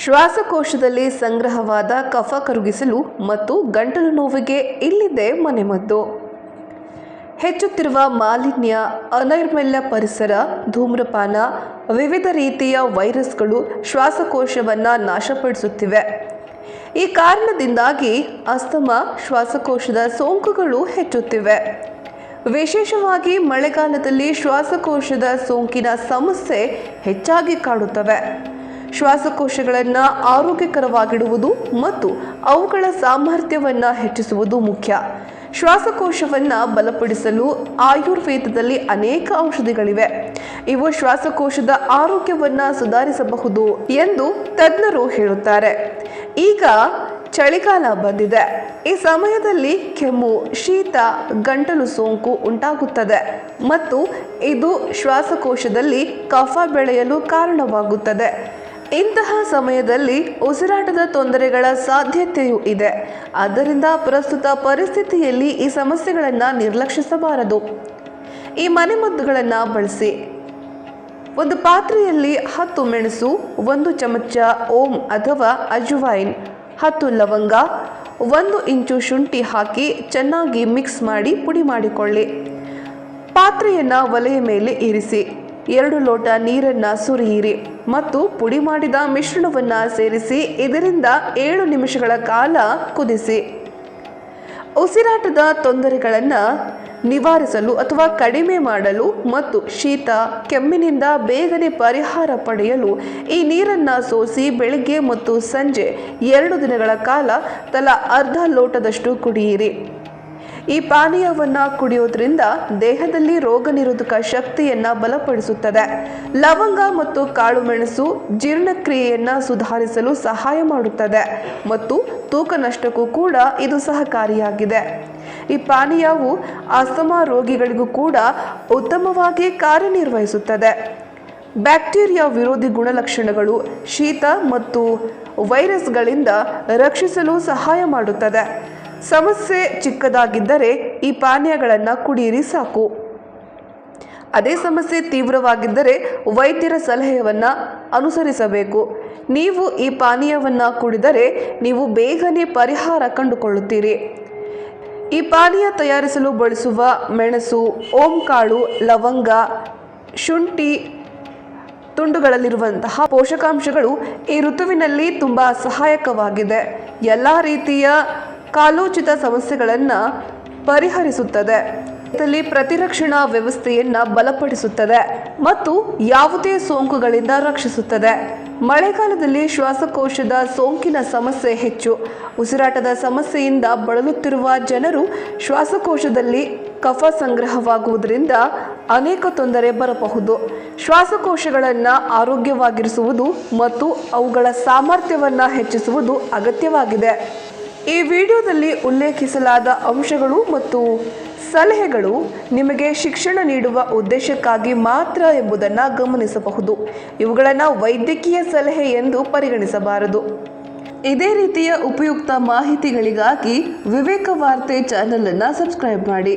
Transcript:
ಶ್ವಾಸಕೋಶದಲ್ಲಿ ಸಂಗ್ರಹವಾದ ಕಫ ಕರಗಿಸಲು ಮತ್ತು ಗಂಟಲು ನೋವಿಗೆ ಇಲ್ಲಿದೆ ಮನೆಮದ್ದು. ಹೆಚ್ಚುತ್ತಿರುವ ಮಾಲಿನ್ಯ, ಅನೈರ್ಮಲ್ಯ ಪರಿಸರ, ಧೂಮ್ರಪಾನ, ವಿವಿಧ ರೀತಿಯ ವೈರಸ್ಗಳು ಶ್ವಾಸಕೋಶವನ್ನು ನಾಶಪಡಿಸುತ್ತಿವೆ. ಈ ಕಾರಣದಿಂದಾಗಿ ಅಸ್ತಮಾ, ಶ್ವಾಸಕೋಶದ ಸೋಂಕುಗಳು ಹೆಚ್ಚುತ್ತಿವೆ. ವಿಶೇಷವಾಗಿ ಮಳೆಗಾಲದಲ್ಲಿ ಶ್ವಾಸಕೋಶದ ಸೋಂಕಿನ ಸಮಸ್ಯೆ ಹೆಚ್ಚಾಗಿ ಕಾಡುತ್ತವೆ. ಶ್ವಾಸಕೋಶಗಳನ್ನು ಆರೋಗ್ಯಕರವಾಗಿಡುವುದು ಮತ್ತು ಅವುಗಳ ಸಾಮರ್ಥ್ಯವನ್ನು ಹೆಚ್ಚಿಸುವುದು ಮುಖ್ಯ. ಶ್ವಾಸಕೋಶವನ್ನು ಬಲಪಡಿಸಲು ಆಯುರ್ವೇದದಲ್ಲಿ ಅನೇಕ ಔಷಧಿಗಳಿವೆ. ಇವು ಶ್ವಾಸಕೋಶದ ಆರೋಗ್ಯವನ್ನು ಸುಧಾರಿಸಬಹುದು ಎಂದು ತಜ್ಞರು ಹೇಳುತ್ತಾರೆ. ಈಗ ಚಳಿಗಾಲ ಬಂದಿದೆ. ಈ ಸಮಯದಲ್ಲಿ ಕೆಮ್ಮು, ಶೀತ, ಗಂಟಲು ಸೋಂಕು ಉಂಟಾಗುತ್ತದೆ ಮತ್ತು ಇದು ಶ್ವಾಸಕೋಶದಲ್ಲಿ ಕಫ ಬೆಳೆಯಲು ಕಾರಣವಾಗುತ್ತದೆ. ಇಂತಹ ಸಮಯದಲ್ಲಿ ಉಸಿರಾಟದ ತೊಂದರೆಗಳ ಸಾಧ್ಯತೆಯೂ ಇದೆ. ಆದ್ದರಿಂದ ಪ್ರಸ್ತುತ ಪರಿಸ್ಥಿತಿಯಲ್ಲಿ ಈ ಸಮಸ್ಯೆಗಳನ್ನು ನಿರ್ಲಕ್ಷಿಸಬಾರದು. ಈ ಮನೆಮದ್ದುಗಳನ್ನು ಬಳಸಿ. ಒಂದು ಪಾತ್ರೆಯಲ್ಲಿ 10 ಮೆಣಸು, 1 ಚಮಚ ಓಂ ಅಥವಾ ಅಜುವೈನ್, 10 ಲವಂಗ, 1 ಇಂಚು ಶುಂಠಿ ಹಾಕಿ ಚೆನ್ನಾಗಿ ಮಿಕ್ಸ್ ಮಾಡಿ ಪುಡಿ ಮಾಡಿಕೊಳ್ಳಿ. ಪಾತ್ರೆಯನ್ನು ಒಲೆಯ ಮೇಲೆ ಇರಿಸಿ 2 ಲೋಟ ನೀರನ್ನು ಸುರಿಯಿರಿ ಮತ್ತು ಪುಡಿ ಮಾಡಿದ ಮಿಶ್ರಣವನ್ನು ಸೇರಿಸಿ ಇದರಿಂದ 7 ನಿಮಿಷಗಳ ಕಾಲ ಕುದಿಸಿ. ಉಸಿರಾಟದ ತೊಂದರೆಗಳನ್ನು ನಿವಾರಿಸಲು ಅಥವಾ ಕಡಿಮೆ ಮಾಡಲು ಮತ್ತು ಶೀತ, ಕೆಮ್ಮಿನಿಂದ ಬೇಗನೆ ಪರಿಹಾರ ಪಡೆಯಲು ಈ ನೀರನ್ನು ಸೋಸಿ ಬೆಳಿಗ್ಗೆ ಮತ್ತು ಸಂಜೆ 2 ದಿನಗಳ ಕಾಲ ತಲಾ ಅರ್ಧ ಲೋಟದಷ್ಟು ಕುಡಿಯಿರಿ. ಈ ಪಾನೀಯವನ್ನು ಕುಡಿಯೋದ್ರಿಂದ ದೇಹದಲ್ಲಿ ರೋಗ ನಿರೋಧಕ ಶಕ್ತಿಯನ್ನು ಬಲಪಡಿಸುತ್ತದೆ. ಲವಂಗ ಮತ್ತು ಕಾಳು ಮೆಣಸು ಜೀರ್ಣಕ್ರಿಯೆಯನ್ನು ಸುಧಾರಿಸಲು ಸಹಾಯ ಮಾಡುತ್ತದೆ ಮತ್ತು ತೂಕ ನಷ್ಟಕ್ಕೂ ಕೂಡ ಇದು ಸಹಕಾರಿಯಾಗಿದೆ. ಈ ಪಾನೀಯವು ಅಸ್ತಮಾ ರೋಗಿಗಳಿಗೂ ಕೂಡ ಉತ್ತಮವಾಗಿ ಕಾರ್ಯನಿರ್ವಹಿಸುತ್ತದೆ. ಬ್ಯಾಕ್ಟೀರಿಯಾ ವಿರೋಧಿ ಗುಣಲಕ್ಷಣಗಳು, ಶೀತ ಮತ್ತು ವೈರಸ್ಗಳಿಂದ ರಕ್ಷಿಸಲು ಸಹಾಯ ಮಾಡುತ್ತದೆ. ಸಮಸ್ಯೆ ಚಿಕ್ಕದಾಗಿದ್ದರೆ ಈ ಪಾನೀಯಗಳನ್ನು ಕುಡಿಯಿರಿ ಸಾಕು. ಅದೇ ಸಮಸ್ಯೆ ತೀವ್ರವಾಗಿದ್ದರೆ ವೈದ್ಯರ ಸಲಹೆಯನ್ನು ಅನುಸರಿಸಬೇಕು. ನೀವು ಈ ಪಾನೀಯವನ್ನು ಕುಡಿದರೆ ನೀವು ಬೇಗನೆ ಪರಿಹಾರ ಕಂಡುಕೊಳ್ಳುತ್ತೀರಿ. ಈ ಪಾನೀಯ ತಯಾರಿಸಲು ಬಳಸುವ ಮೆಣಸು, ಓಂ ಕಾಳು, ಲವಂಗ, ಶುಂಠಿ ತುಂಡುಗಳಲ್ಲಿರುವಂತಹ ಪೋಷಕಾಂಶಗಳು ಈ ಋತುವಿನಲ್ಲಿ ತುಂಬ ಸಹಾಯಕವಾಗಿದೆ. ಎಲ್ಲ ರೀತಿಯ ಕಾಲೋಚಿತ ಸಮಸ್ಯೆಗಳನ್ನು ಪರಿಹರಿಸುತ್ತದೆ. ಇದರಲ್ಲಿ ಪ್ರತಿರಕ್ಷಣಾ ವ್ಯವಸ್ಥೆಯನ್ನು ಬಲಪಡಿಸುತ್ತದೆ ಮತ್ತು ಯಾವುದೇ ಸೋಂಕುಗಳಿಂದ ರಕ್ಷಿಸುತ್ತದೆ. ಮಳೆಗಾಲದಲ್ಲಿ ಶ್ವಾಸಕೋಶದ ಸೋಂಕಿನ ಸಮಸ್ಯೆ ಹೆಚ್ಚು. ಉಸಿರಾಟದ ಸಮಸ್ಯೆಯಿಂದ ಬಳಲುತ್ತಿರುವ ಜನರು ಶ್ವಾಸಕೋಶದಲ್ಲಿ ಕಫ ಸಂಗ್ರಹವಾಗುವುದರಿಂದ ಅನೇಕ ತೊಂದರೆ ಬರಬಹುದು. ಶ್ವಾಸಕೋಶಗಳನ್ನು ಆರೋಗ್ಯವಾಗಿರಿಸುವುದು ಮತ್ತು ಅವುಗಳ ಸಾಮರ್ಥ್ಯವನ್ನು ಹೆಚ್ಚಿಸುವುದು ಅಗತ್ಯವಾಗಿದೆ. ಈ ವಿಡಿಯೋದಲ್ಲಿ ಉಲ್ಲೇಖಿಸಲಾದ ಅಂಶಗಳು ಮತ್ತು ಸಲಹೆಗಳು ನಿಮಗೆ ಶಿಕ್ಷಣ ನೀಡುವ ಉದ್ದೇಶಕ್ಕಾಗಿ ಮಾತ್ರ ಎಂಬುದನ್ನು ಗಮನಿಸಬಹುದು. ಇವುಗಳನ್ನು ವೈದ್ಯಕೀಯ ಸಲಹೆ ಎಂದು ಪರಿಗಣಿಸಬಾರದು. ಇದೇ ರೀತಿಯ ಉಪಯುಕ್ತ ಮಾಹಿತಿಗಳಿಗಾಗಿ ವಿವೇಕ ವಾರ್ತೆ ಚಾನಲನ್ನು ಸಬ್ಸ್ಕ್ರೈಬ್ ಮಾಡಿ.